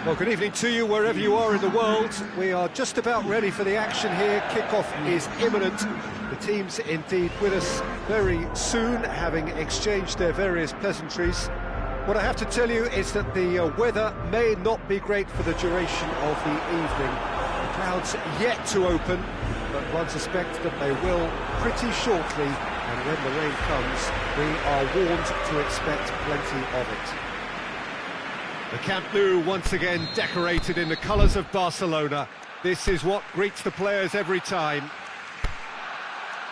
Well, good evening to you wherever you are in the world. We are just about ready for the action here. Kickoff is imminent. The team's indeed with us very soon, having exchanged their various pleasantries. What I have to tell you is that the weather may not be great for the duration of the evening. The clouds yet to open, but one suspects that they will pretty shortly, and when the rain comes, we are warned to expect plenty of it. The Camp Nou once again decorated in the colours of Barcelona. This is what greets the players every time.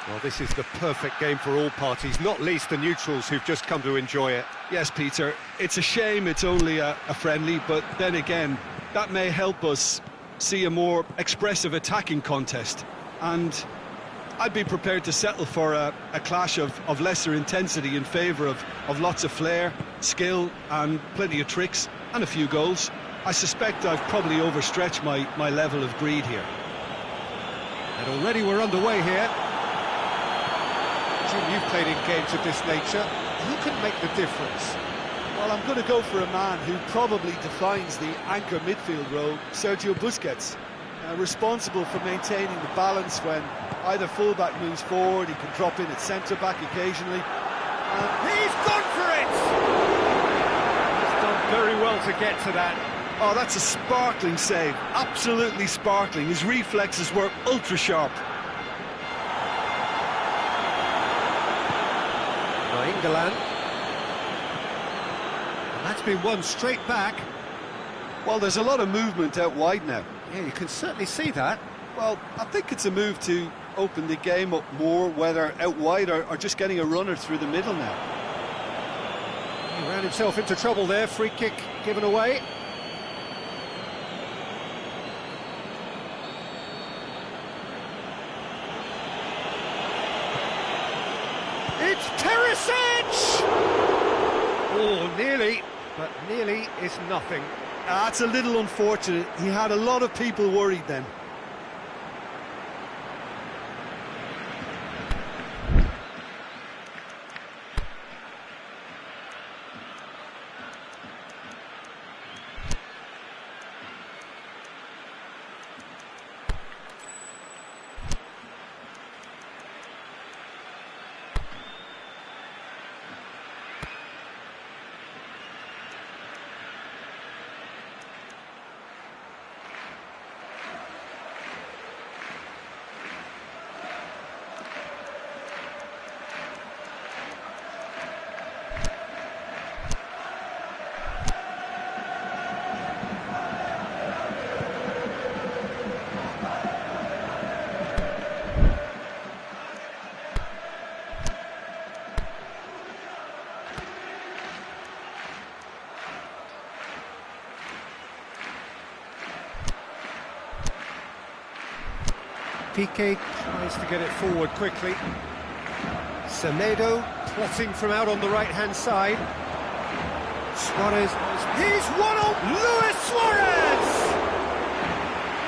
Well, this is the perfect game for all parties, not least the neutrals who've just come to enjoy it. Yes, Peter, it's a shame it's only a friendly, but then again, that may help us see a more expressive attacking contest. And I'd be prepared to settle for a clash of lesser intensity in favour of lots of flair, skill and plenty of tricks and a few goals. I suspect I've probably overstretched my level of greed here. And already we're underway here. Jim, you've played in games of this nature. Who can make the difference? Well, I'm going to go for a man who probably defines the anchor midfield role, Sergio Busquets. Responsible for maintaining the balance when either fullback moves forward, he can drop in at centre-back occasionally. He's gone for it! He's done very well to get to that. Oh, that's a sparkling save, absolutely sparkling. His reflexes were ultra-sharp. England. And that's been won straight back. Well, there's a lot of movement out wide now. Yeah, you can certainly see that. Well, I think it's a move to open the game up more, whether out wide or just getting a runner through the middle now. He ran himself into trouble there, free kick given away. It's Perisic! Oh, nearly, but nearly is nothing. That's a little unfortunate. He had a lot of people worried then. Piqué tries to get it forward quickly. Semedo plotting from out on the right-hand side. Suarez, he's one on Luis Suarez!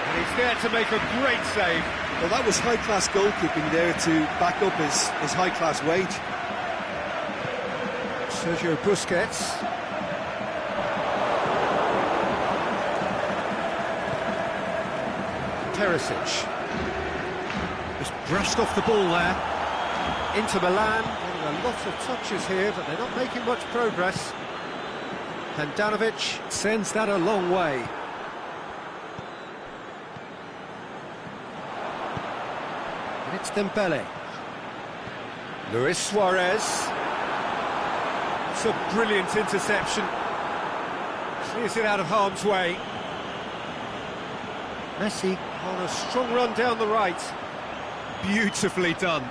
And he's there to make a great save. Well, that was high-class goalkeeping there to back up his high-class wage. Sergio Busquets. Perisic. Just brushed off the ball there. Inter Milan, getting a lot of touches here, but they're not making much progress. Handanovic sends that a long way. And it's Dembele. Luis Suarez. It's a brilliant interception. Clears it out of harm's way. Messi on a strong run down the right. Beautifully done.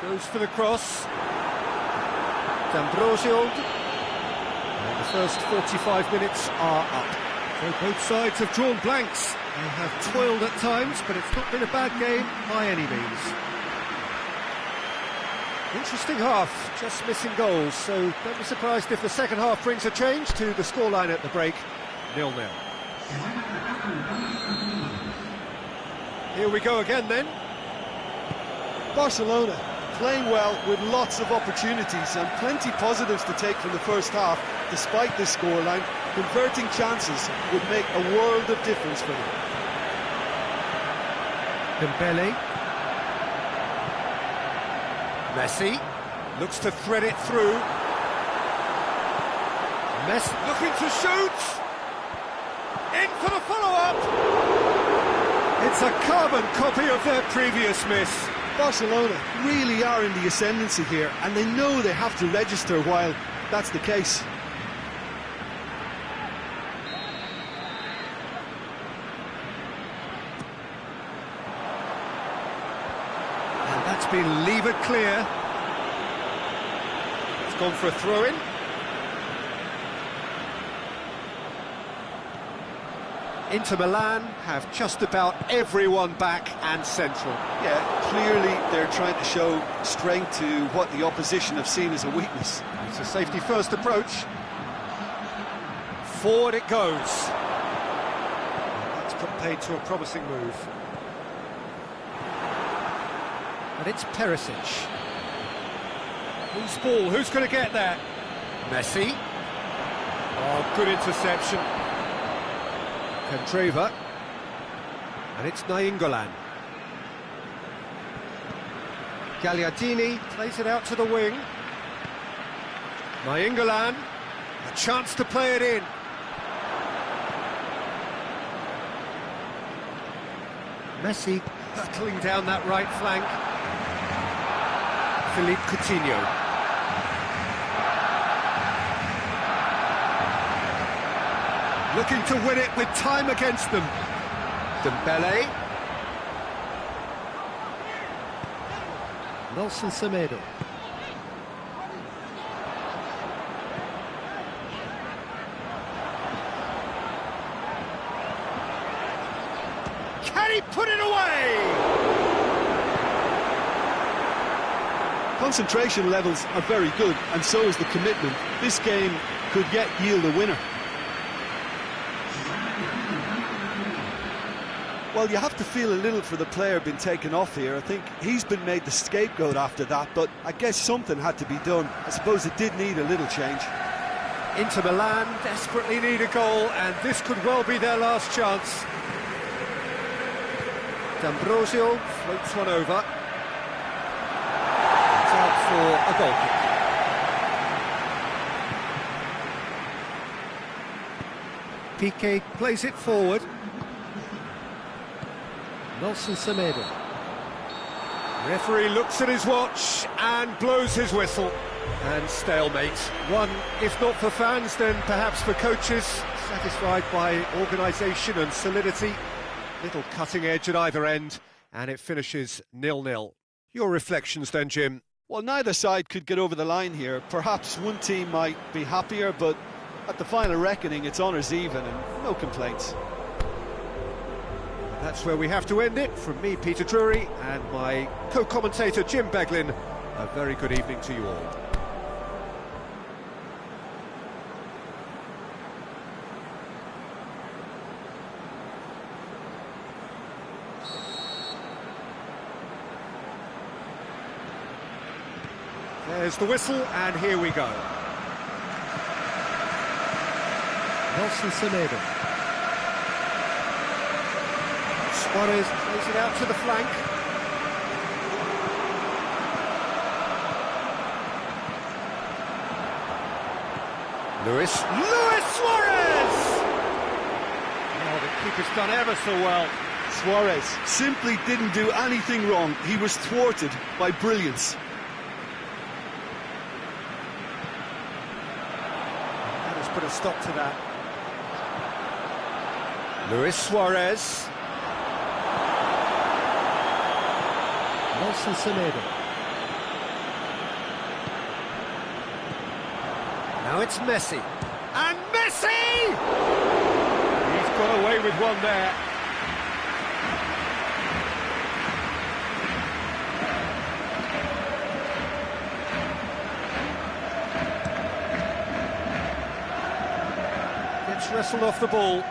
Goes for the cross. D'Ambrosio. And the first 45 minutes are up. So both sides have drawn blanks. They have toiled at times, but it's not been a bad game by any means. Interesting half, just missing goals, so don't be surprised if the second half brings a change to the scoreline at the break, 0-0. Here we go again then. Barcelona playing well with lots of opportunities and plenty positives to take from the first half. Despite this scoreline, converting chances would make a world of difference for them. Dembele. Messi looks to thread it through. Messi looking to shoot. In for the follow-up. It's a carbon copy of their previous miss. Barcelona really are in the ascendancy here, and they know they have to register while that's the case. And that's been levered clear. It's gone for a throw-in. Inter Milan have just about everyone back and central. Yeah, clearly they're trying to show strength to what the opposition have seen as a weakness. It's a safety-first approach. Forward it goes. That's put paid to a promising move. And it's Perisic. Who's ball? Who's going to get that? Messi. Oh, good interception. Candreva, and it's Nainggolan. Gagliardini plays it out to the wing. Nainggolan, a chance to play it in. Messi hurtling down that right flank. Philippe Coutinho. Looking to win it with time against them. Dembele. Nelson Semedo. Can he put it away? Concentration levels are very good, and so is the commitment. This game could yet yield a winner. Well, you have to feel a little for the player being taken off here. I think he's been made the scapegoat after that, but I guess something had to be done. I suppose it did need a little change. Inter Milan desperately need a goal, and this could well be their last chance. D'Ambrosio floats one over. It's out for a goal kick. Piqué plays it forward. Nelson Semedo. Referee looks at his watch and blows his whistle. And stalemate. One, if not for fans, then perhaps for coaches, satisfied by organisation and solidity. Little cutting edge at either end, and it finishes 0-0. Your reflections then, Jim? Well, neither side could get over the line here. Perhaps one team might be happier, but at the final reckoning, it's honours even and no complaints. That's where we have to end it. From me, Peter Drury, and my co-commentator, Jim Beglin, a very good evening to you all. There's the whistle, and here we go. Nelson Semedo. Suarez plays it out to the flank. Luis Suarez! Oh, the keeper's done ever so well. Suarez simply didn't do anything wrong. He was thwarted by brilliance. That has put a stop to that. Luis Suarez. Nelson Semedo. Now it's Messi. And Messi! He's got away with one there. Gets wrestled off the ball.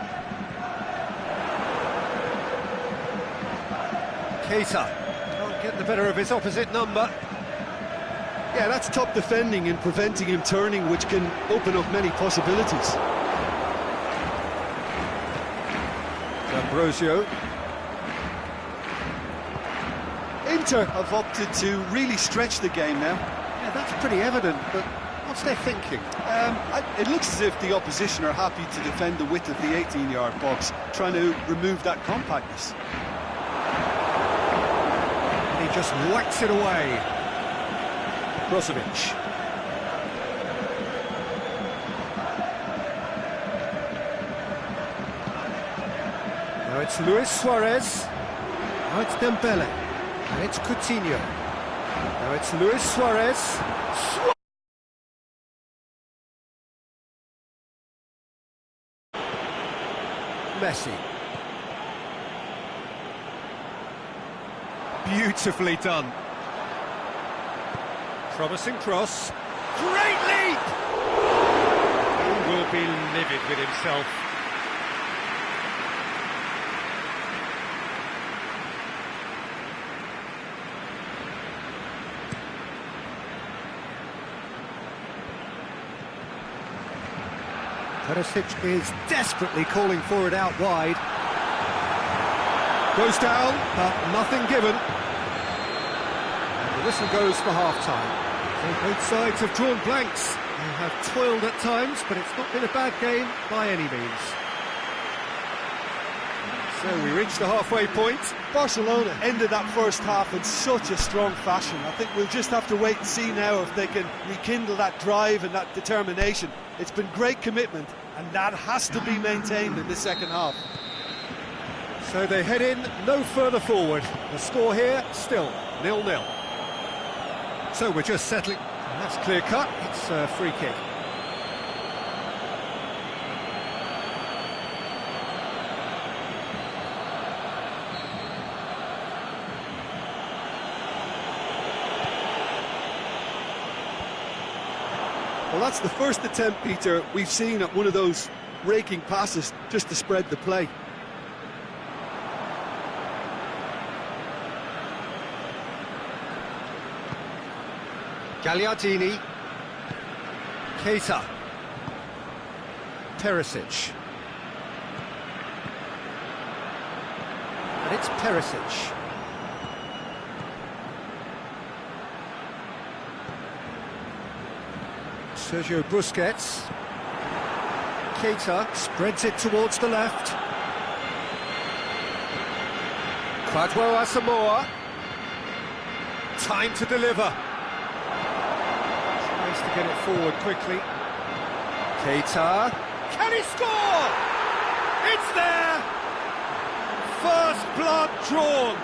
Keita can't get the better of his opposite number. Yeah, that's top defending and preventing him turning, which can open up many possibilities. Ambrosio. Inter have opted to really stretch the game now. Yeah, that's pretty evident, but what's their thinking? It looks as if the opposition are happy to defend the width of the 18-yard box, trying to remove that compactness. He just whacks it away. Brozovic. Now it's Luis Suarez. Now it's Dembele. And it's Coutinho. Now it's Luis Suarez. Messi. Beautifully done. Promising cross. Great leap! He will be livid with himself. Perisic is desperately calling for it out wide. Goes down, but nothing given. And the whistle goes for half-time. So both sides have drawn blanks. They have toiled at times, but it's not been a bad game by any means. So we reach the halfway point. Barcelona ended that first half in such a strong fashion. I think we'll just have to wait and see now if they can rekindle that drive and that determination. It's been great commitment, and that has to be maintained in the second half. So they head in no further forward. The score here, still 0-0. So we're just settling. And that's clear cut. It's a free kick. Well, that's the first attempt, Peter, we've seen at one of those raking passes just to spread the play. Gagliardini. Keita. Perisic. And it's Perisic. Sergio Busquets. Keita spreads it towards the left. Kwadwo Asamoah. Time to deliver. Tries to get it forward quickly. Keita. Can he score? It's there! First blood drawn.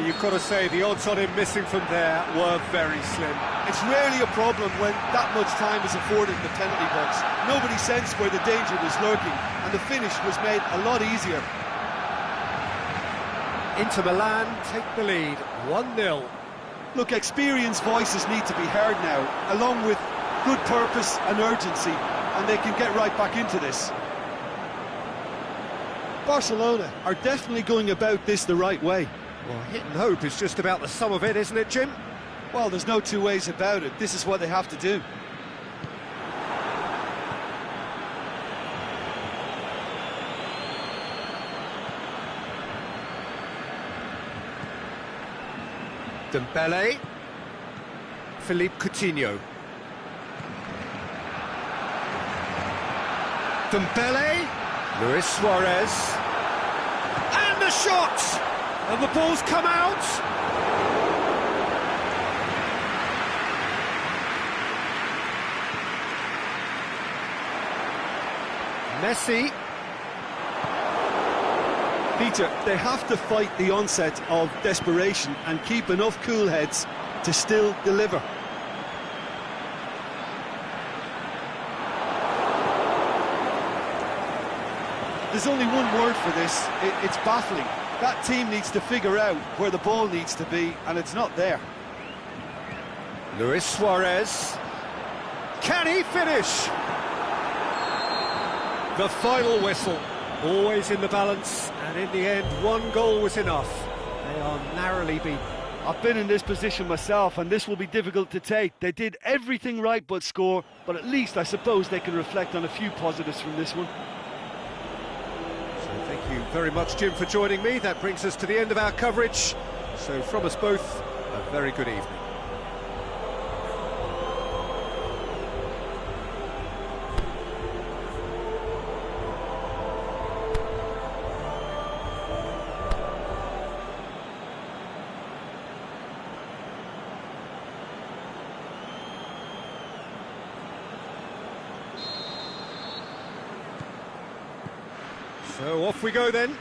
You've got to say the odds on him missing from there were very slim. It's rarely a problem when that much time is afforded in the penalty box. Nobody sensed where the danger was lurking, and the finish was made a lot easier. Inter Milan take the lead, 1-0. Look, experienced voices need to be heard now, along with good purpose and urgency, and they can get right back into this. Barcelona are definitely going about this the right way. Well, hit and hope is just about the sum of it, isn't it, Jim? Well, there's no two ways about it. This is what they have to do. Dembele. Philippe Coutinho. Dembele. Luis Suarez. And the shot! And the ball's come out. Messi. Peter, they have to fight the onset of desperation and keep enough cool heads to still deliver. There's only one word for this. It's baffling. That team needs to figure out where the ball needs to be, and it's not there. Luis Suarez. Can he finish? The final whistle. Always in the balance, and in the end, one goal was enough. They are narrowly beaten. I've been in this position myself, and this will be difficult to take. They did everything right but score, but at least I suppose they can reflect on a few positives from this one. So thank you very much, Jim, for joining me. That brings us to the end of our coverage. So from us both, a very good evening. So off we go then.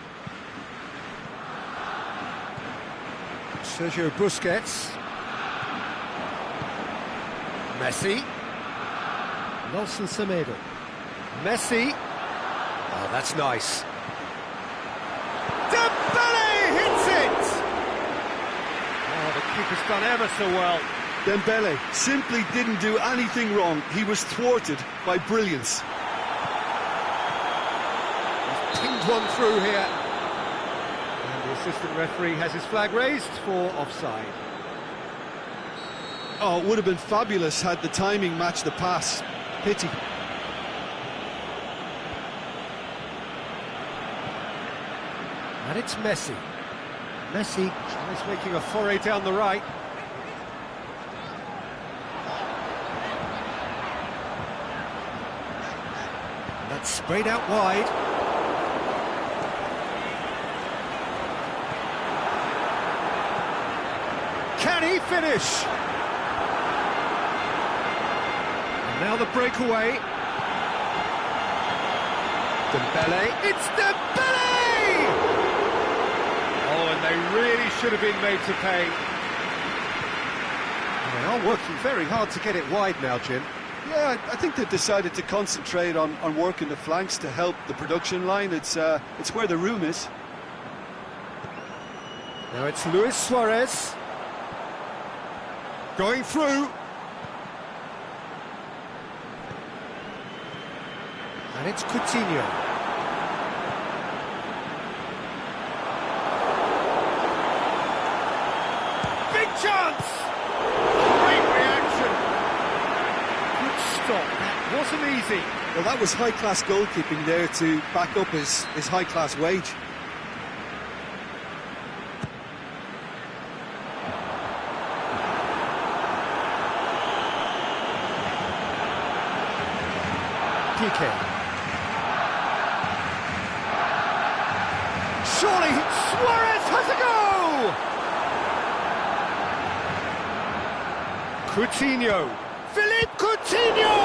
Sergio Busquets. Messi. Nelson Semedo. Messi. Oh, that's nice. Dembele hits it! Oh, the keeper's done ever so well. Dembele simply didn't do anything wrong. He was thwarted by brilliance. Pinged one through here. And the assistant referee has his flag raised for offside. Oh, it would have been fabulous had the timing matched the pass. Pity. And it's Messi. Messi is making a foray down the right. That's sprayed out wide. Can he finish? And now the breakaway. Dembele. It's Dembele! Oh, and they really should have been made to pay. And they are working very hard to get it wide now, Jim. Yeah, I think they've decided to concentrate on working the flanks to help the production line. It's where the room is. Now it's Luis Suarez. Going through. And it's Coutinho. Big chance! Great reaction. Good stop. That wasn't easy. Well, that was high-class goalkeeping there to back up his high-class wage. Piqué. Surely Suarez has a go! Coutinho. Philippe Coutinho!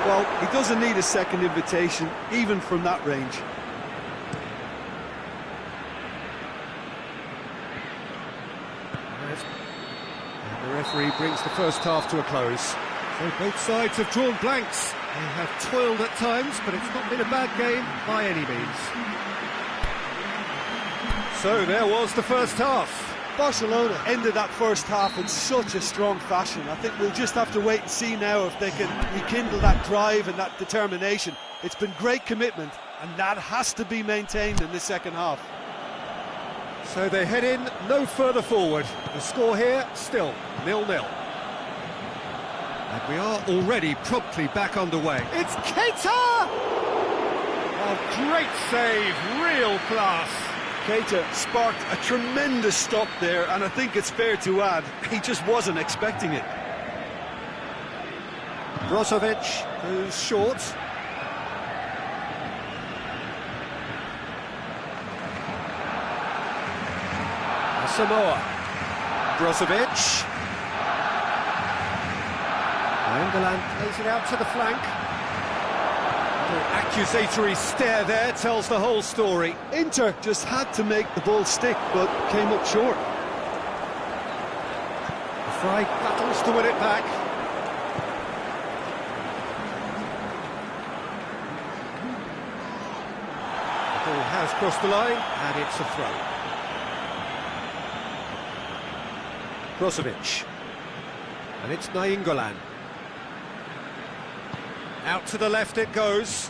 Well, he doesn't need a second invitation, even from that range. And the referee brings the first half to a close. So both sides have drawn blanks. They have toiled at times, but it's not been a bad game by any means. So there was the first half. Barcelona ended that first half in such a strong fashion. I think we'll just have to wait and see now if they can rekindle that drive and that determination. It's been great commitment, and that has to be maintained in the second half. So they head in no further forward. The score here still 0-0. And we are already promptly back underway. It's Keita! Oh, great save, real class. Keita sparked a tremendous stop there, and I think it's fair to add, he just wasn't expecting it. Brozovic goes short. Samoa. Brozovic. Nainggolan plays it out to the flank. Accusatory stare there tells the whole story. Inter just had to make the ball stick, but came up short. Fry battles to win it back. The ball has crossed the line, and it's a throw. Brozovic. And it's Nainggolan. Out to the left it goes.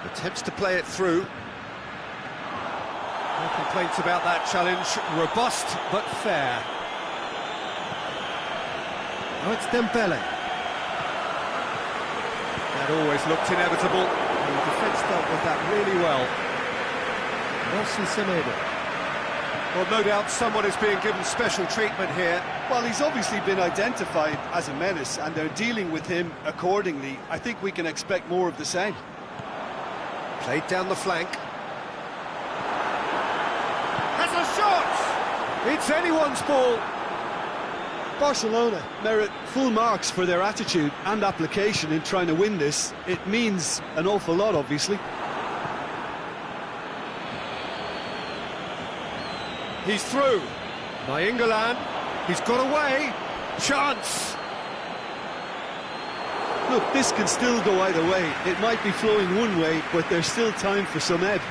Attempts to play it through. No complaints about that challenge. Robust, but fair. Now it's Dembele. That always looked inevitable. And the defence dealt with that really well. Nelson Semedo. Well, no doubt someone is being given special treatment here. Well, he's obviously been identified as a menace, and they're dealing with him accordingly. I think we can expect more of the same. Played down the flank. Has a shot! It's anyone's ball. Barcelona merit full marks for their attitude and application in trying to win this. It means an awful lot, obviously. He's through. Nainggolan. He's got away. Chance. Look, this can still go either way. It might be flowing one way, but there's still time for some ebb.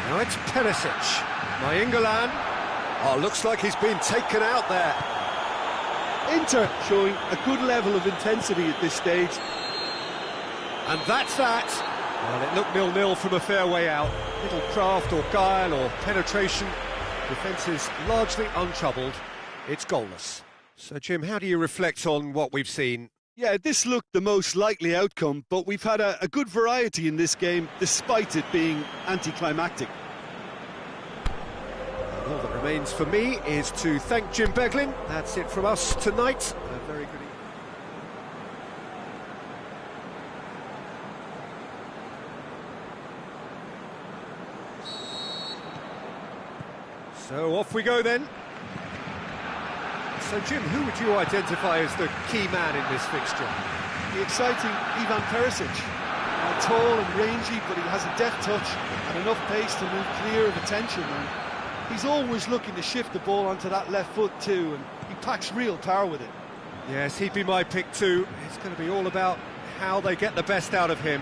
Now it's Perisic. Nainggolan. Oh, looks like he's been taken out there. Inter showing a good level of intensity at this stage. And that's that. Well, it looked 0-0 from a fair way out. Little craft or guile or penetration. Defence is largely untroubled. It's goalless. So, Jim, how do you reflect on what we've seen? Yeah, this looked the most likely outcome, but we've had a good variety in this game, despite it being anticlimactic. And all that remains for me is to thank Jim Beglin. That's it from us tonight. A very good evening. So off we go then. So Jim, who would you identify as the key man in this fixture? The exciting Ivan Perisic. Tall and rangy, but he has a deft touch and enough pace to move clear of attention. And he's always looking to shift the ball onto that left foot too, and he packs real power with it. Yes, he'd be my pick too. It's going to be all about how they get the best out of him.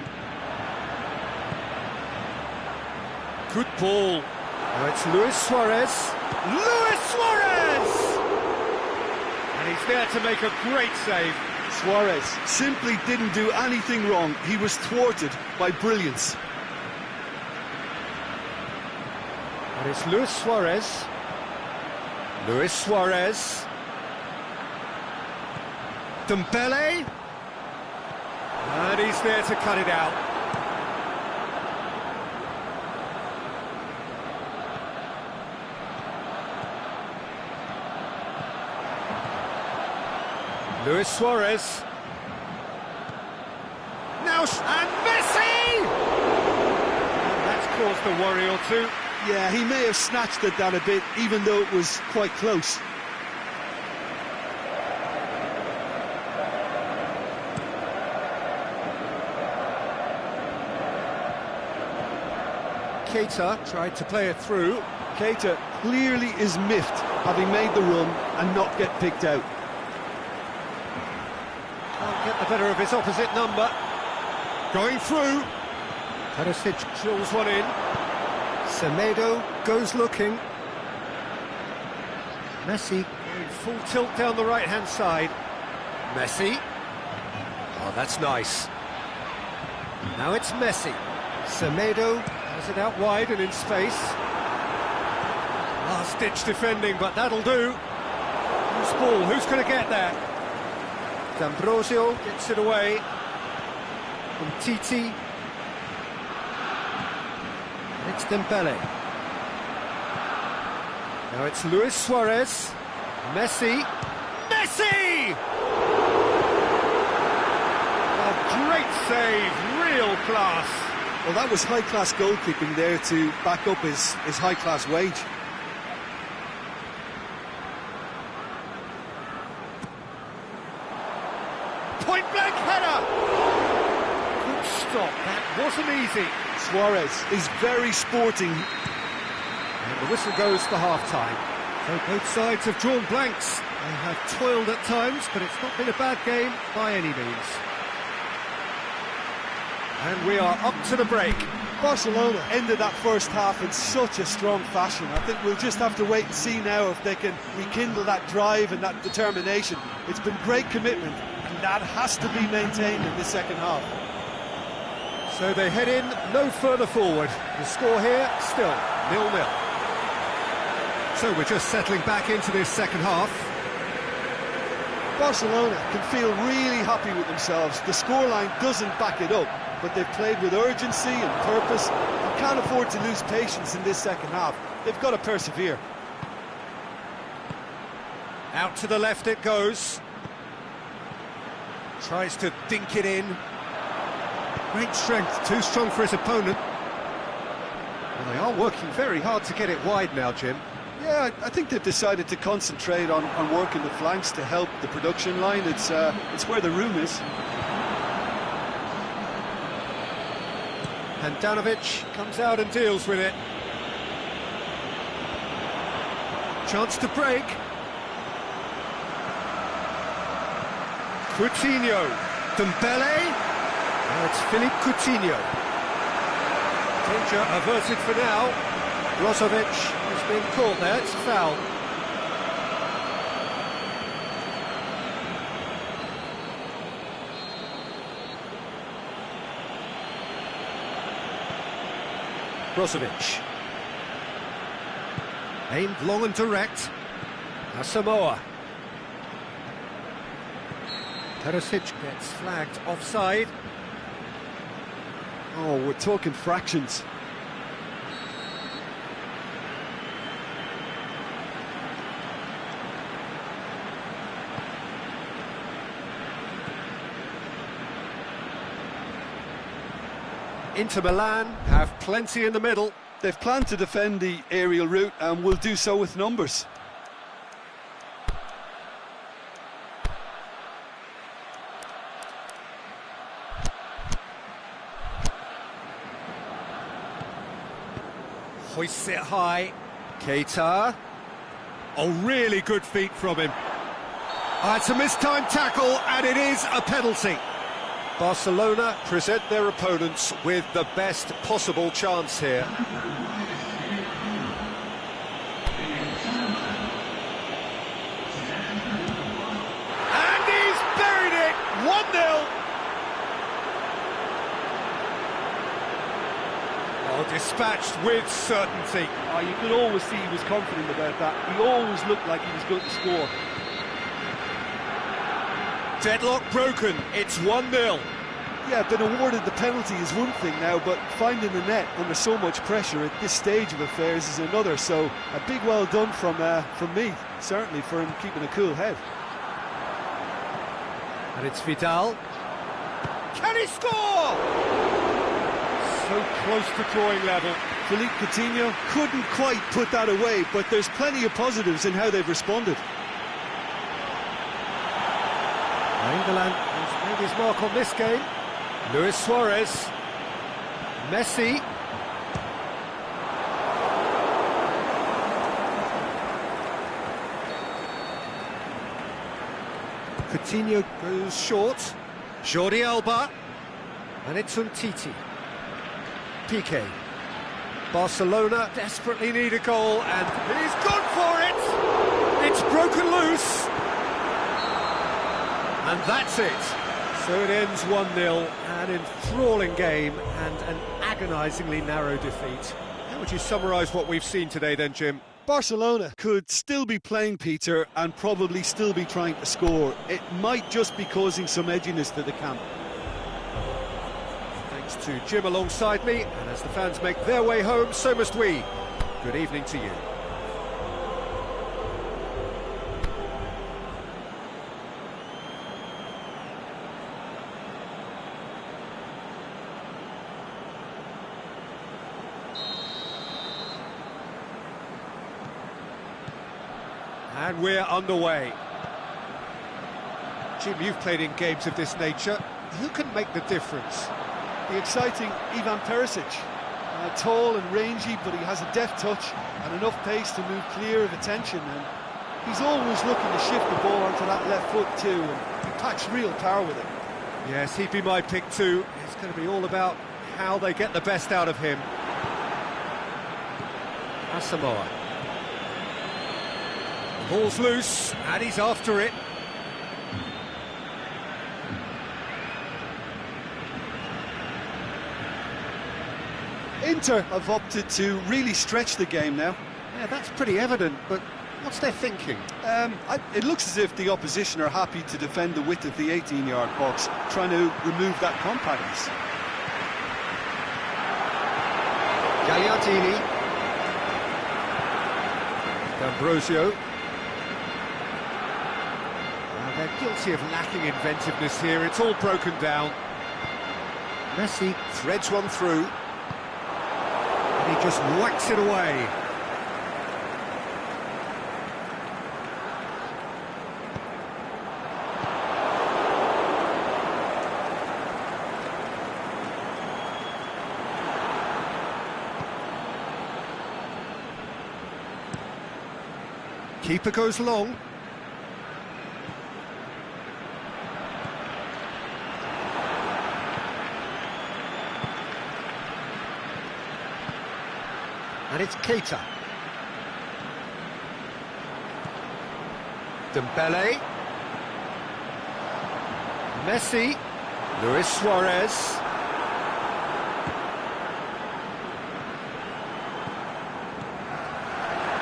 Good ball. Now it's Luis Suarez. Luis Suarez! And he's there to make a great save. Suarez simply didn't do anything wrong. He was thwarted by brilliance. And it's Luis Suarez. Luis Suarez. Dembele. And he's there to cut it out. Luis Suarez. Now, and Messi! And that's caused a worry or two. Yeah, he may have snatched at that a bit, even though it was quite close. Keita tried to play it through. Keita clearly is miffed, having made the run and not get picked out. Can't get the better of his opposite number. Going through. Perisic drills one in. Semedo goes looking. Messi going full tilt down the right-hand side. Messi. Oh, that's nice. Now it's Messi. Semedo has it out wide and in space. Last-ditch defending, but that'll do. Who's ball? Who's going to get there? D'Ambrosio gets it away from Titi. It's Dembele. Now it's Luis Suarez. Messi. Messi! A great save, real class. Well, that was high-class goalkeeping there to back up his high-class wage. Point-blank header! Good stop, that wasn't easy. Suarez is very sporting. And the whistle goes for half-time. So both sides have drawn blanks. They have toiled at times, but it's not been a bad game by any means. And we are up to the break. Barcelona ended that first half in such a strong fashion. I think we'll just have to wait and see now if they can rekindle that drive and that determination. It's been great commitment, and that has to be maintained in the second half. So they head in no further forward. The score here, still 0-0. So we're just settling back into this second half. Barcelona can feel really happy with themselves. The scoreline doesn't back it up, but they've played with urgency and purpose and can't afford to lose patience in this second half. They've got to persevere. Out to the left it goes. Tries to dink it in. Great strength, too strong for his opponent. Well, they are working very hard to get it wide now, Jim. Yeah, I think they've decided to concentrate on working the flanks to help the production line. It's where the room is. Handanovic comes out and deals with it. Chance to break. Coutinho. Dembele. Now it's Philippe Coutinho. Danger averted for now. Brozovic has been caught there, it's a foul. Brozovic. Aimed long and direct. Asamoah. Perisic gets flagged offside. Oh, we're talking fractions. Inter Milan have plenty in the middle. They've planned to defend the aerial route and will do so with numbers. Hoists it high. Keita. Oh, really good feet from him. It's a mistimed tackle, and it is a penalty. Barcelona present their opponents with the best possible chance here. And he's buried it! 1-0! Oh, dispatched with certainty. Oh, you could always see he was confident about that. He always looked like he was going to score. Deadlock broken, it's 1-0. Yeah, being awarded the penalty is one thing now, but finding the net under so much pressure at this stage of affairs is another. So a big well done from me, certainly, for him keeping a cool head. And it's Vidal. Can he score? So close to drawing level. Philippe Coutinho couldn't quite put that away, but there's plenty of positives in how they've responded. England has made his mark on this game. Luis Suarez. Messi. Coutinho goes short. Jordi Alba. And it's Umtiti. Piqué. Barcelona desperately need a goal, and he's gone for it! It's broken loose. And that's it. So it ends 1-0, an enthralling game and an agonisingly narrow defeat. How would you summarise what we've seen today then, Jim? Barcelona could still be playing, Peter, and probably still be trying to score. It might just be causing some edginess to the camp. Thanks to Jim alongside me, and as the fans make their way home, so must we. Good evening to you. And we're underway. Jim, you've played in games of this nature. Who can make the difference? The exciting Ivan Perisic. Tall and rangy, but he has a deft touch and enough pace to move clear of attention. And he's always looking to shift the ball onto that left foot too, and he packs real power with it. Yes, he'd be my pick too. It's going to be all about how they get the best out of him. Asamoah. Ball's loose, and he's after it. Inter have opted to really stretch the game now. Yeah, that's pretty evident, but what's their thinking? It looks as if the opposition are happy to defend the width of the 18-yard box, trying to remove that compactness. Gagliardini. D'Ambrosio. Now they're guilty of lacking inventiveness here. It's all broken down. Messi threads one through. And he just whacks it away. Keeper goes long. And it's Keita. Dembele. Messi. Luis Suarez.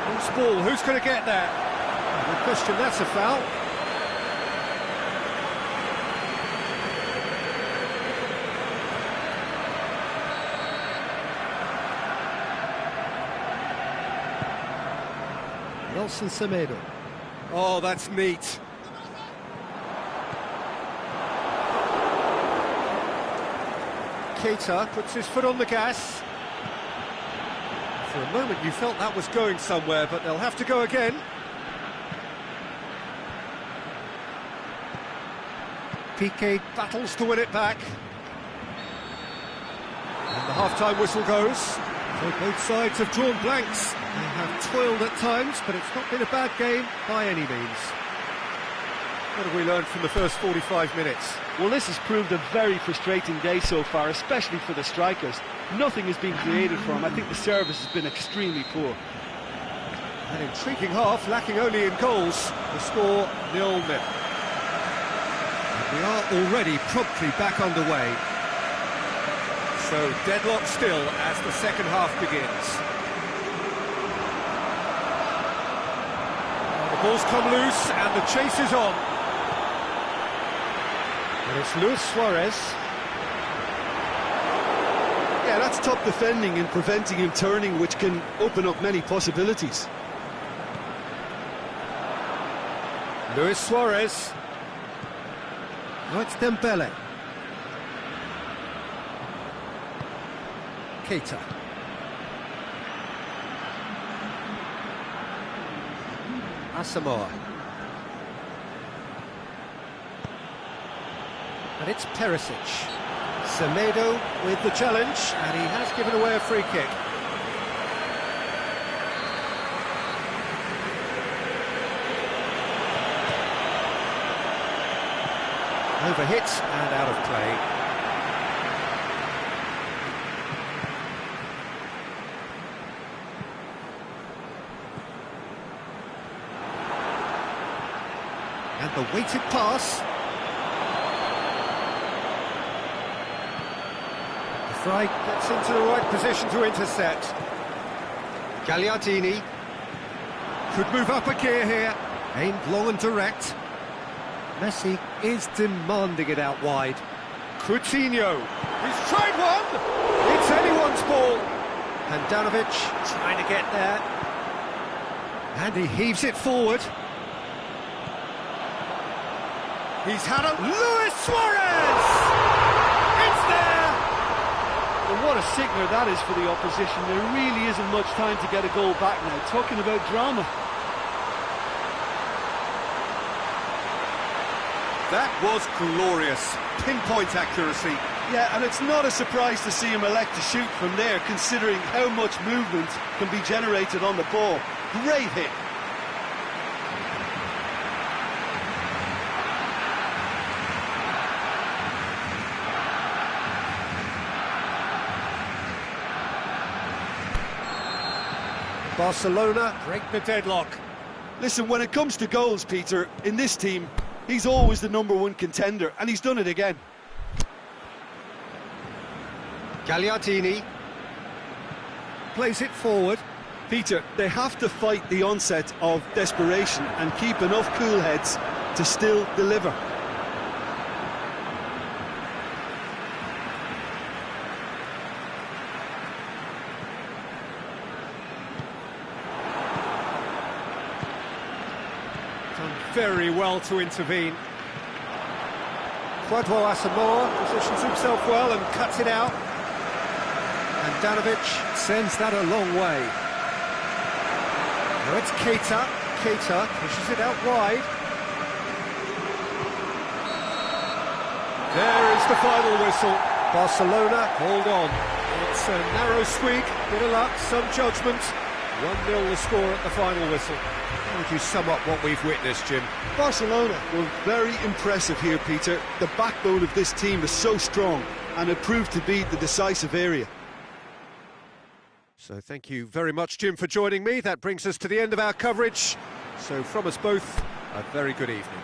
Loose ball, who's going to get that? No question, that's a foul. Nelson Semedo. Oh, that's neat. Keita puts his foot on the gas. For a moment you felt that was going somewhere, but they'll have to go again. Piqué battles to win it back. And the half-time whistle goes. So both sides have drawn blanks. They have toiled at times, but it's not been a bad game by any means. What have we learned from the first 45 minutes? Well, this has proved a very frustrating day so far, especially for the strikers. Nothing has been created for them. I think the service has been extremely poor. An intriguing half, lacking only in goals. The score 0-0. We are already promptly back underway. So deadlock still as the second half begins. The ball's come loose and the chase is on. And it's Luis Suarez. Yeah, that's top defending and preventing him turning, which can open up many possibilities. Luis Suarez. Now it's Dembele. Keita. Asamoah. And it's Perisic. Semedo with the challenge, and he has given away a free kick. Overhit and out of play. And the weighted pass. The Fry gets into the right position to intercept. Gagliardini could move up a gear here. Aimed long and direct. Messi is demanding it out wide. Coutinho, he's tried one! It's anyone's ball. Handanovic trying to get there. And he heaves it forward. He's had a... Luis Suarez! It's there! Well, what a sickener that is for the opposition. There really isn't much time to get a goal back now. Talking about drama. That was glorious. Pinpoint accuracy. Yeah, and it's not a surprise to see him elect to shoot from there, considering how much movement can be generated on the ball. Great hit. Barcelona break the deadlock. Listen, when it comes to goals, Peter, in this team, he's always the #1 contender, and he's done it again. Gagliardini. plays it forward. Peter, they have to fight the onset of desperation and keep enough cool heads to still deliver. Done very well to intervene. Kwadwo Asamoah positions himself well and cuts it out. And Danovic sends that a long way. Now it's Keita. Keita pushes it out wide. There is the final whistle. Barcelona hold on. It's a narrow squeak, bit of luck, some judgment. 1-0 the score at the final whistle. How would you sum up what we've witnessed, Jim? Barcelona were very impressive here, Peter. The backbone of this team is so strong, and it proved to be the decisive area. So thank you very much, Jim, for joining me. That brings us to the end of our coverage. So from us both, a very good evening.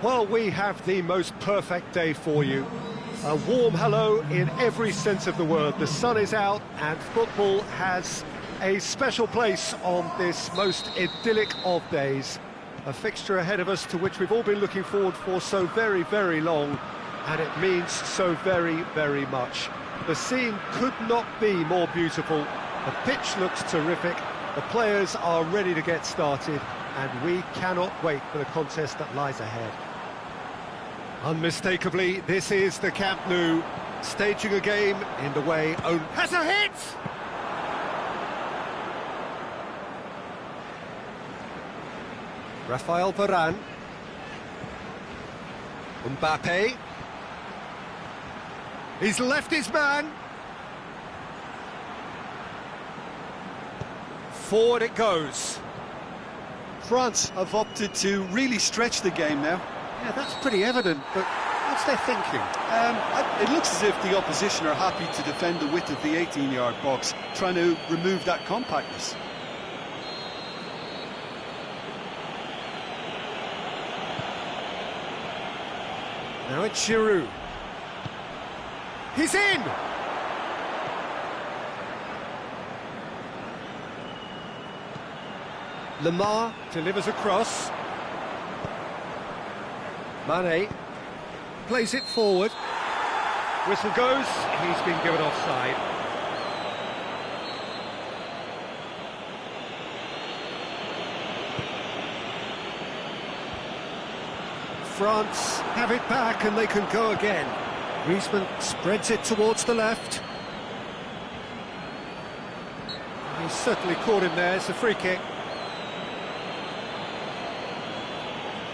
Well, we have the most perfect day for you. A warm hello in every sense of the word. The sun is out and football has a special place on this most idyllic of days. A fixture ahead of us to which we've all been looking forward for so very, very long, and it means so very, very much. The scene could not be more beautiful. The pitch looks terrific. The players are ready to get started, and we cannot wait for the contest that lies ahead. Unmistakably, this is the Camp Nou, staging a game in the way own... Has a hit! Rafael Varane. Mbappe. He's left his man. Forward it goes. France have opted to really stretch the game now. Yeah, that's pretty evident, but what's their thinking? It looks as if the opposition are happy to defend the width of the 18-yard box, trying to remove that compactness. Now it's Giroud. He's in! Lamar delivers across. Mane plays it forward. Whistle goes, he's been given offside. France have it back and they can go again. Griezmann spreads it towards the left. He's certainly caught him there, it's a free kick.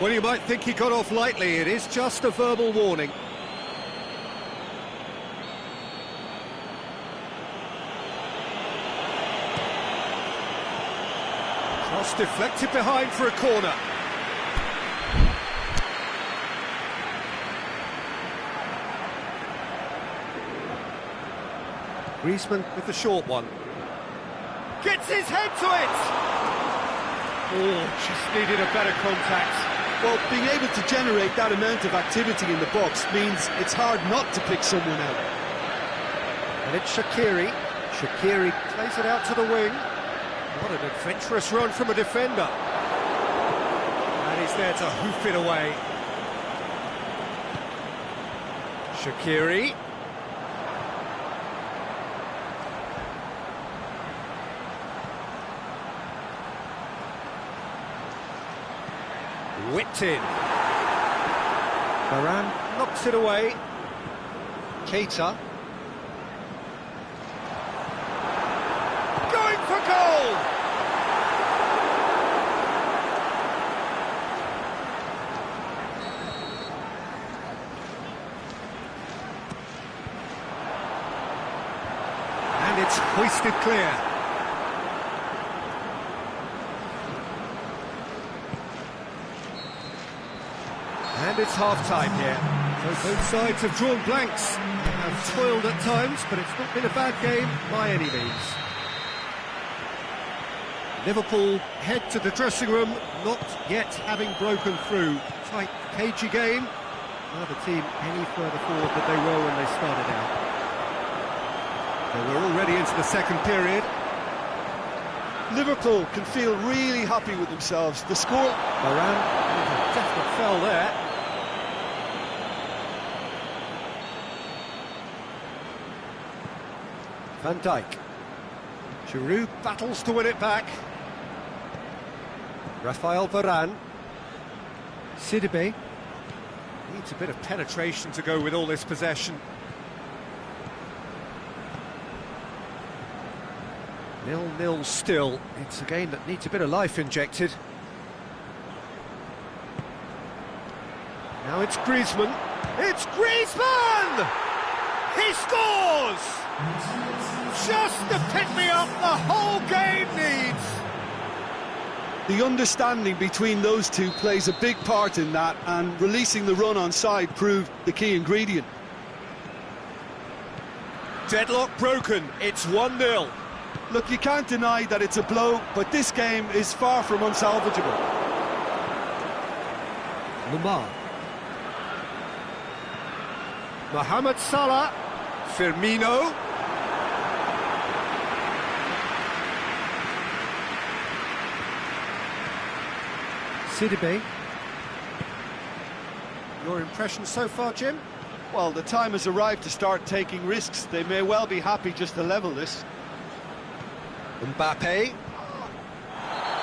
Well, you might think he got off lightly, it is just a verbal warning. Cross deflected behind for a corner. Griezmann with the short one. Gets his head to it! Oh, just needed a better contact. Well, being able to generate that amount of activity in the box means it's hard not to pick someone out. And it's Shaqiri. Shaqiri plays it out to the wing. What an adventurous run from a defender. And he's there to hoof it away. Shaqiri. Whipped in. Varane knocks it away. Keita. Going for goal! And it's hoisted clear. And it's half-time here. So both sides have drawn blanks, have toiled at times, but it's not been a bad game by any means. Liverpool head to the dressing room, not yet having broken through. Tight, cagey game. Neither team any further forward than they were when they started out. So we're already into the second period. Liverpool can feel really happy with themselves. The score... Varane, a definite foul there. Van Dijk. Giroud battles to win it back. Rafael Varane. Sidibe. Needs a bit of penetration to go with all this possession. 0-0 still. It's a game that needs a bit of life injected. Now it's Griezmann. It's Griezmann! He scores! Just the pick-me-up the whole game needs! The understanding between those two plays a big part in that, and releasing the run on side proved the key ingredient. Deadlock broken, it's 1-0. Look, you can't deny that it's a blow, but this game is far from unsalvageable. Lamar. Mohamed Salah, Firmino. Sidibe. Your impression so far, Jim? Well, the time has arrived to start taking risks. They may well be happy just to level this. Mbappe.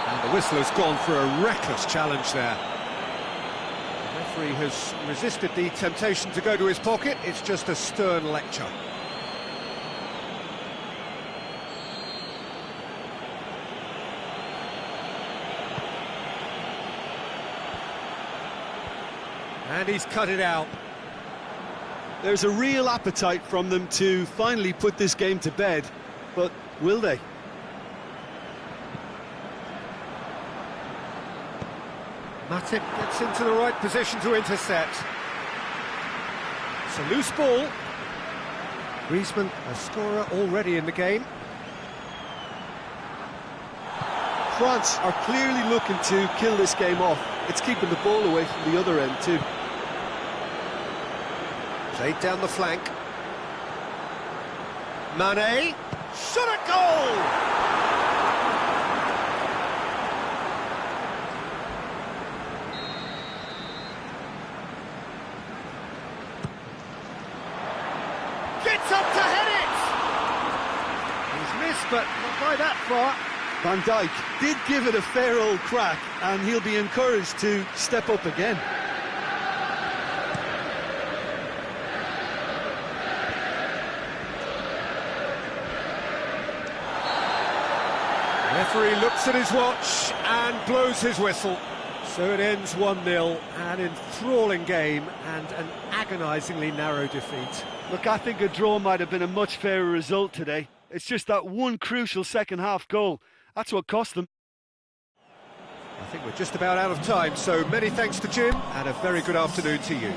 And the whistle has gone for a reckless challenge there. The referee has resisted the temptation to go to his pocket. It's just a stern lecture. And he's cut it out. There's a real appetite from them to finally put this game to bed, but will they? Matip gets into the right position to intercept. It's a loose ball. Griezmann, a scorer already in the game. France are clearly looking to kill this game off. It's keeping the ball away from the other end too. Played down the flank. Mane, shot at goal! Gets up to head it! He's missed, but not by that far. Van Dijk did give it a fair old crack, and he'll be encouraged to step up again. Referee looks at his watch and blows his whistle. So it ends 1-0, an enthralling game and an agonisingly narrow defeat. Look, I think a draw might have been a much fairer result today. It's just that one crucial second-half goal. That's what cost them. I think we're just about out of time, so many thanks to Jim and a very good afternoon to you.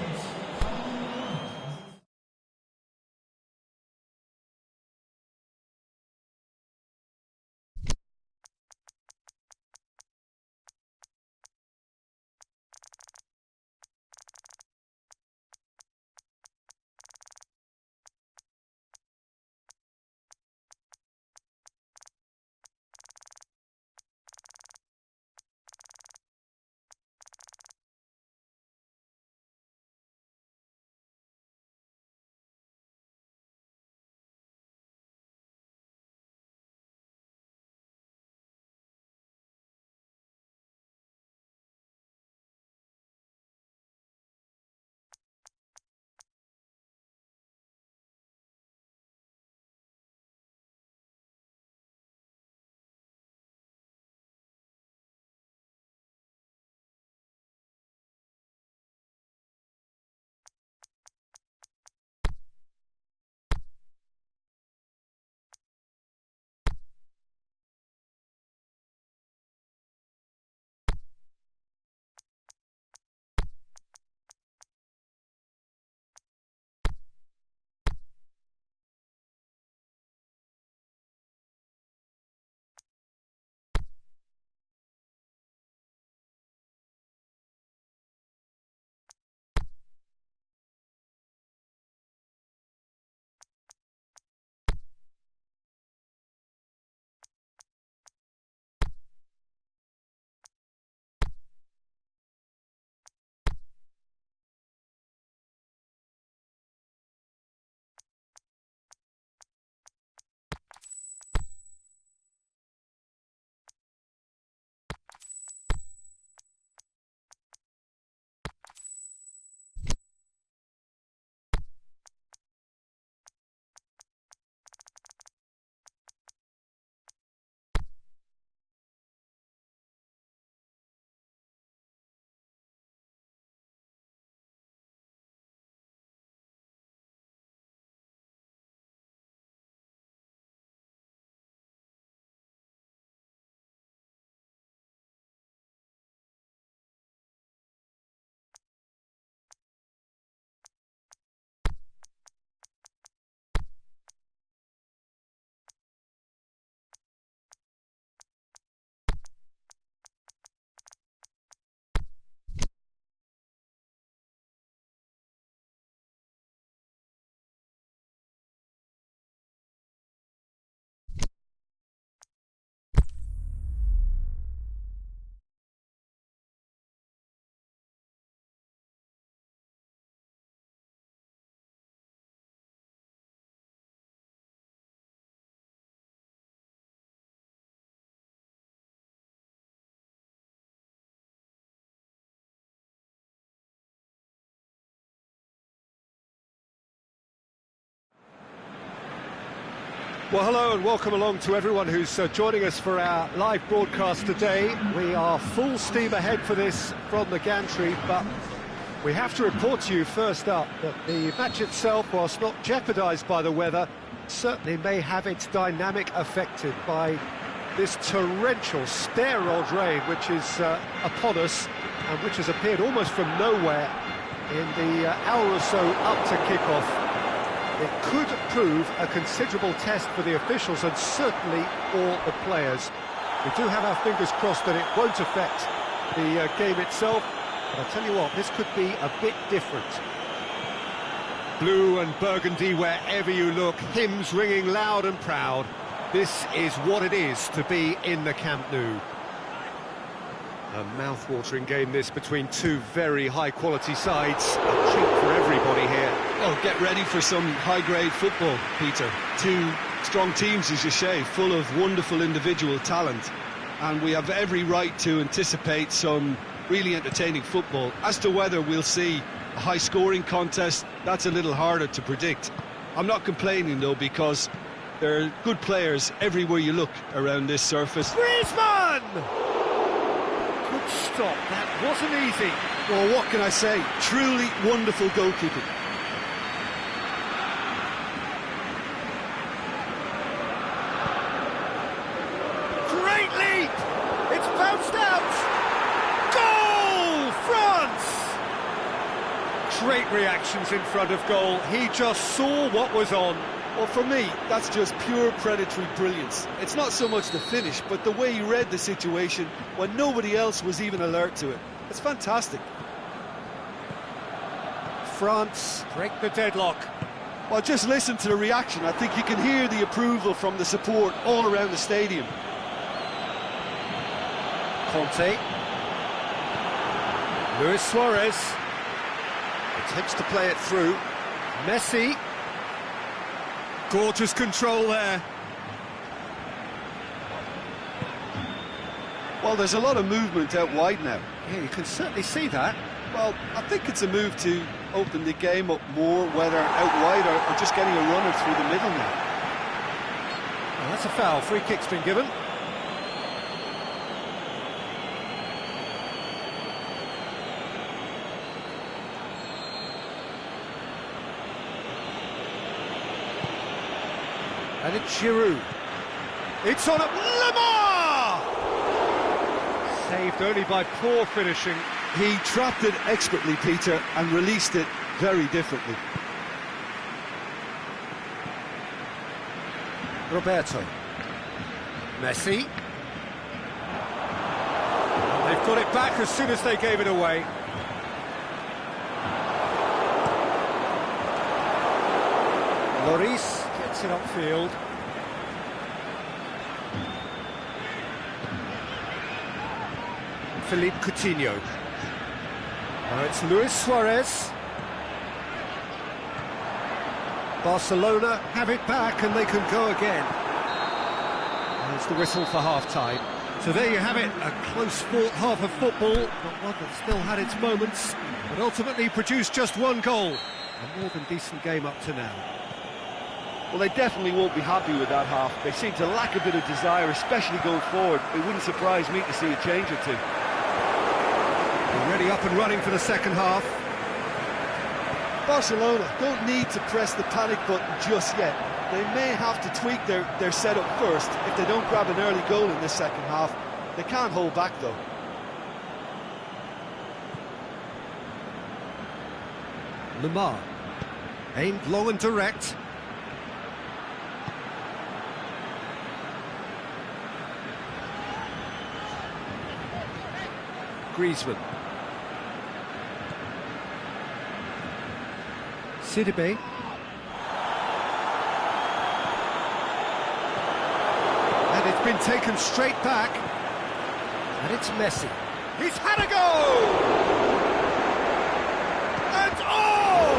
Well, hello and welcome along to everyone who's joining us for our live broadcast today. We are full steam ahead for this from the gantry, but we have to report to you first up that the match itself, whilst not jeopardised by the weather, certainly may have its dynamic affected by this torrential steroid rain which is upon us and which has appeared almost from nowhere in the hour or so up to kick-off. It could prove a considerable test for the officials and certainly all the players. We do have our fingers crossed that it won't affect the game itself, but I'll tell you what, this could be a bit different. Blue and burgundy wherever you look, hymns ringing loud and proud. This is what it is to be in the Camp Nou. A mouth-watering game this between two very high-quality sides. A treat for everybody here. Oh, get ready for some high-grade football, Peter. Two strong teams, as you say, full of wonderful individual talent. And we have every right to anticipate some really entertaining football. As to whether we'll see a high-scoring contest, that's a little harder to predict. I'm not complaining, though, because there are good players everywhere you look around this surface. Griezmann! Good stop, that wasn't easy. Well, what can I say? Truly wonderful goalkeeping. Great leap! It's bounced out! Goal! France! Great reactions in front of goal. He just saw what was on. Well, for me, that's just pure predatory brilliance. It's not so much the finish, but the way he read the situation when nobody else was even alert to it. It's fantastic. France break the deadlock. Well, just listen to the reaction. I think you can hear the approval from the support all around the stadium. Conte. Luis Suarez attempts to play it through. Messi. Gorgeous control there. Well, there's a lot of movement out wide now. Yeah, you can certainly see that. Well, I think it's a move to open the game up more, whether out wide or just getting a runner through the middle now. Well, that's a foul. Free kick's been given. And it's Giroud. It's on at Lamar! Saved only by poor finishing. He trapped it expertly, Peter, and released it very differently. Roberto. Messi. They've got it back as soon as they gave it away. Lloris gets it upfield. Philippe Coutinho. Now it's Luis Suarez. Barcelona have it back and they can go again. There's the whistle for half-time. So there you have it, a close-fought half of football, not one that still had its moments, but ultimately produced just one goal. A more than decent game up to now. Well, they definitely won't be happy with that half. They seem to lack a bit of desire, especially going forward. It wouldn't surprise me to see a change or two. Already up and running for the second half. Barcelona don't need to press the panic button just yet. They may have to tweak their setup first if they don't grab an early goal in this second half. They can't hold back, though. Lamar. Aimed long and direct. Griezmann. Sidibe. And it's been taken straight back. And it's Messi. He's had a go! And oh!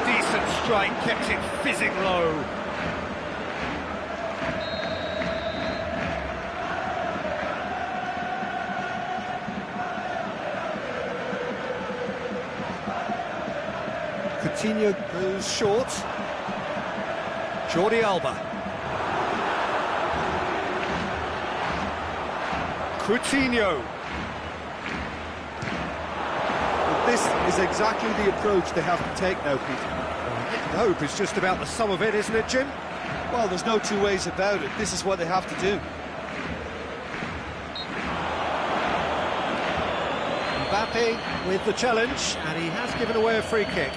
Decent strike, kept it fizzing low. Coutinho goes short. Jordi Alba. Coutinho. But this is exactly the approach they have to take now, Peter. The hope is just about the sum of it, isn't it, Jim? Well, there's no two ways about it. This is what they have to do. Mbappe with the challenge, and he has given away a free kick.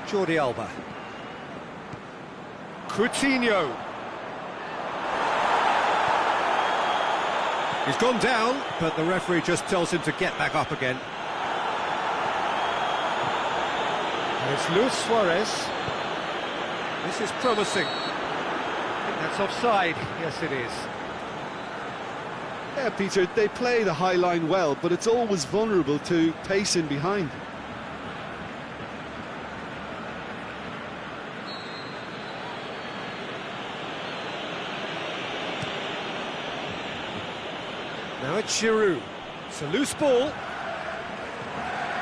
Jordi Alba. Coutinho. He's gone down, but the referee just tells him to get back up again. And it's Luis Suarez. This is promising. I think that's offside. Yes, it is. Yeah, Peter, they play the high line well, but it's always vulnerable to pace in behind. Now it's Giroud. It's a loose ball.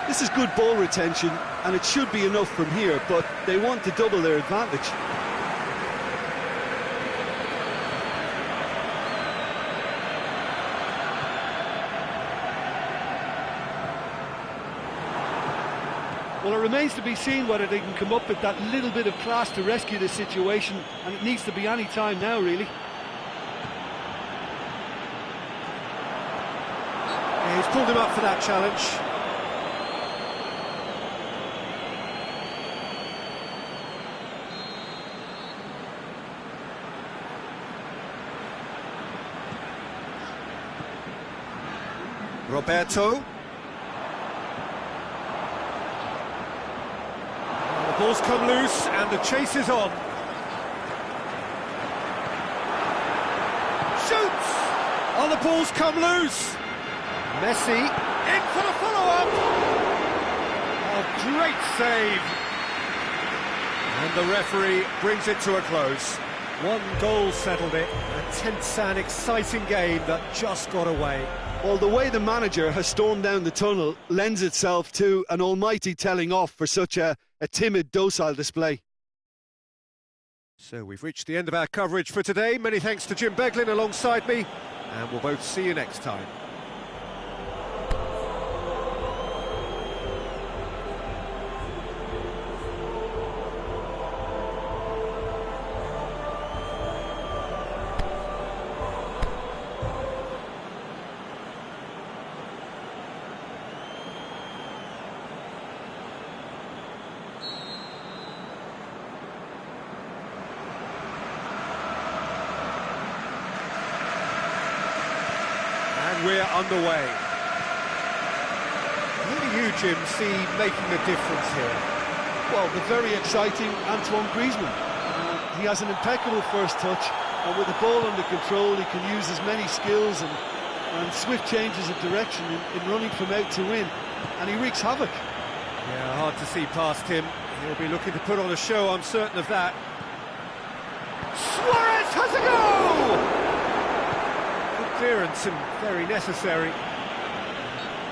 This is good ball retention, and it should be enough from here, but they want to double their advantage. Well, it remains to be seen whether they can come up with that little bit of class to rescue this situation, and it needs to be any time now, really. He's pulled him up for that challenge. Roberto. The ball's come loose and the chase is on. Shoots! Oh, the ball's come loose. Messi in for the follow-up. Oh, great save. And the referee brings it to a close. One goal settled it. A tense and exciting game that just got away. Well, the way the manager has stormed down the tunnel lends itself to an almighty telling off for such a timid, docile display. So we've reached the end of our coverage for today. Many thanks to Jim Beglin alongside me, and we'll both see you next time. We're underway. Who do you, Jim, see making the difference here? Well, the very exciting Antoine Griezmann. He has an impeccable first touch, and with the ball under control, he can use his many skills and swift changes of direction in running from out to in, and he wreaks havoc. Yeah, hard to see past him. He'll be looking to put on a show, I'm certain of that. Suarez has a goal! Clearance and very necessary.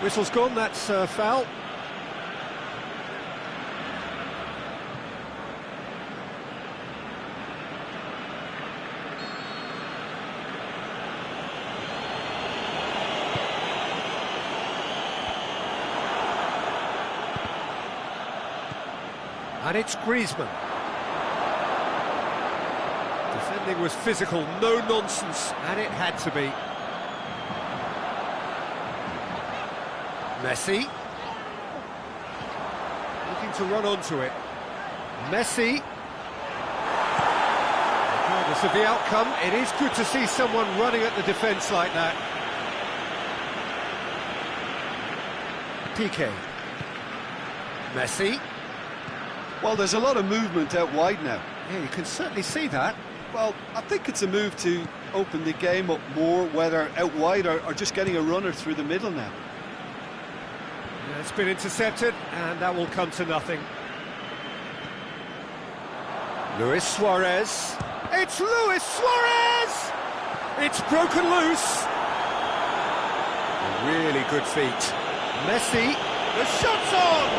Whistle's gone, that's foul. And it's Griezmann. Defending was physical, no nonsense, and it had to be. Messi. Looking to run onto it. Messi. Regardless of the outcome, it is good to see someone running at the defence like that. Piqué. Messi. Well, there's a lot of movement out wide now. Yeah, you can certainly see that. Well, I think it's a move to open the game up more, whether out wide or just getting a runner through the middle now. It's been intercepted, and that will come to nothing. Luis Suarez. It's Luis Suarez! It's broken loose. Really good feet. Messi, the shot's on!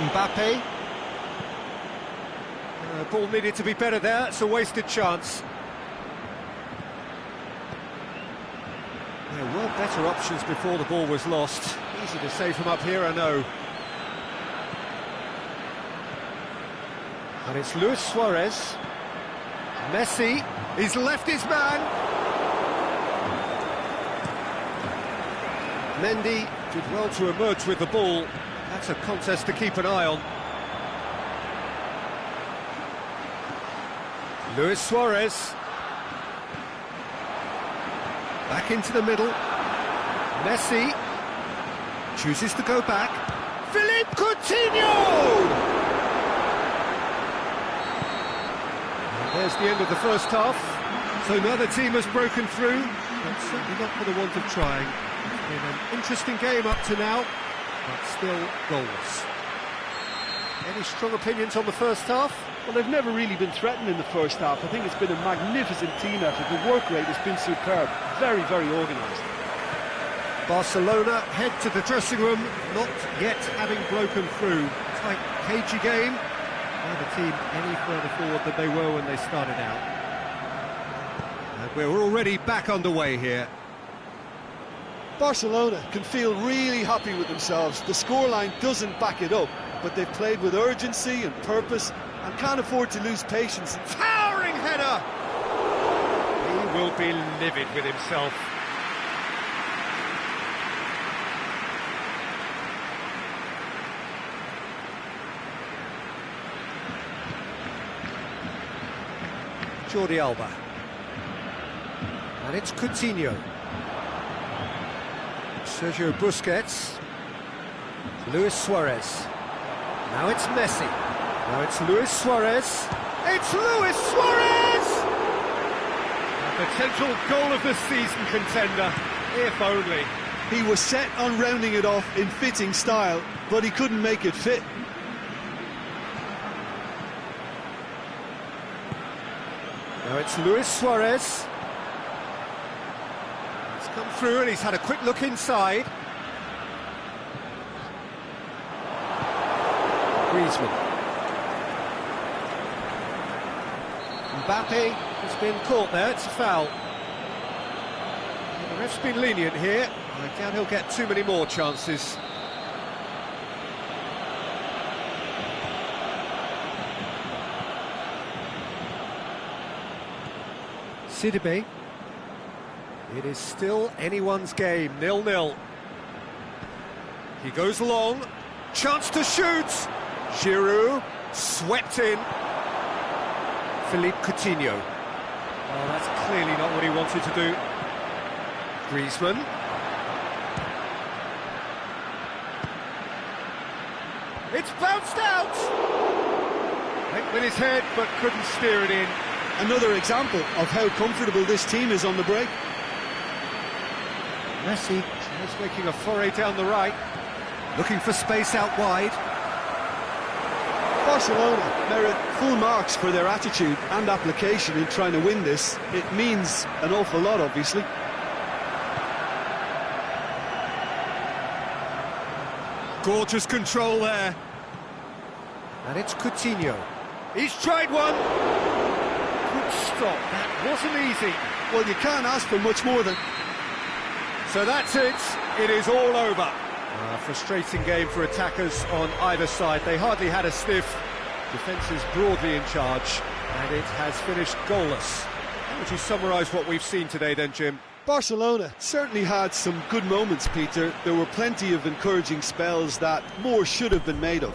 Mbappe. Ball needed to be better there, it's a wasted chance. There were better options before the ball was lost. Easy to save from up here, I know. And it's Luis Suarez. Messi, he's left his man. Mendy did well to emerge with the ball. That's a contest to keep an eye on. Luis Suarez. Back into the middle. Messi chooses to go back. Philippe Coutinho! And there's the end of the first half. So another team has broken through, but certainly not for the want of trying. It's been an interesting game up to now, but still goalless. Any strong opinions on the first half? Well, they've never really been threatened in the first half. I think it's been a magnificent team effort. The work rate has been superb. Very, very organised. Barcelona head to the dressing room, not yet having broken through. Tight, cagey game. Neither team any further forward than they were when they started out. And we're already back underway here. Barcelona can feel really happy with themselves. The scoreline doesn't back it up, but they've played with urgency and purpose and can't afford to lose patience. Towering header! He will be livid with himself. Jordi Alba. And it's Coutinho. Sergio Busquets. Luis Suarez. Now it's Messi. Now it's Luis Suarez. It's Luis Suarez! A potential goal of the season contender, if only. He was set on rounding it off in fitting style, but he couldn't make it fit. Now it's Luis Suarez. He's come through and he's had a quick look inside. Griezmann. Mbappe has been caught there, it's a foul. The ref's been lenient here. I doubt he'll get too many more chances. Sidibe. It is still anyone's game, 0-0. He goes long, chance to shoot. Giroud, swept in. Philippe Coutinho. Oh, that's clearly not what he wanted to do. Griezmann. It's bounced out! Went with his head, but couldn't steer it in. Another example of how comfortable this team is on the break. Messi is making a foray down the right, looking for space out wide. Barcelona merit full marks for their attitude and application in trying to win this. It means an awful lot, obviously. Gorgeous control there. And it's Coutinho. He's tried one. Good stop. That wasn't easy. Well, you can't ask for much more than... So that's it. It is all over. A frustrating game for attackers on either side. They hardly had a sniff. Defence is broadly in charge, and it has finished goalless. How would you summarise what we've seen today then, Jim? Barcelona certainly had some good moments, Peter. There were plenty of encouraging spells that more should have been made of.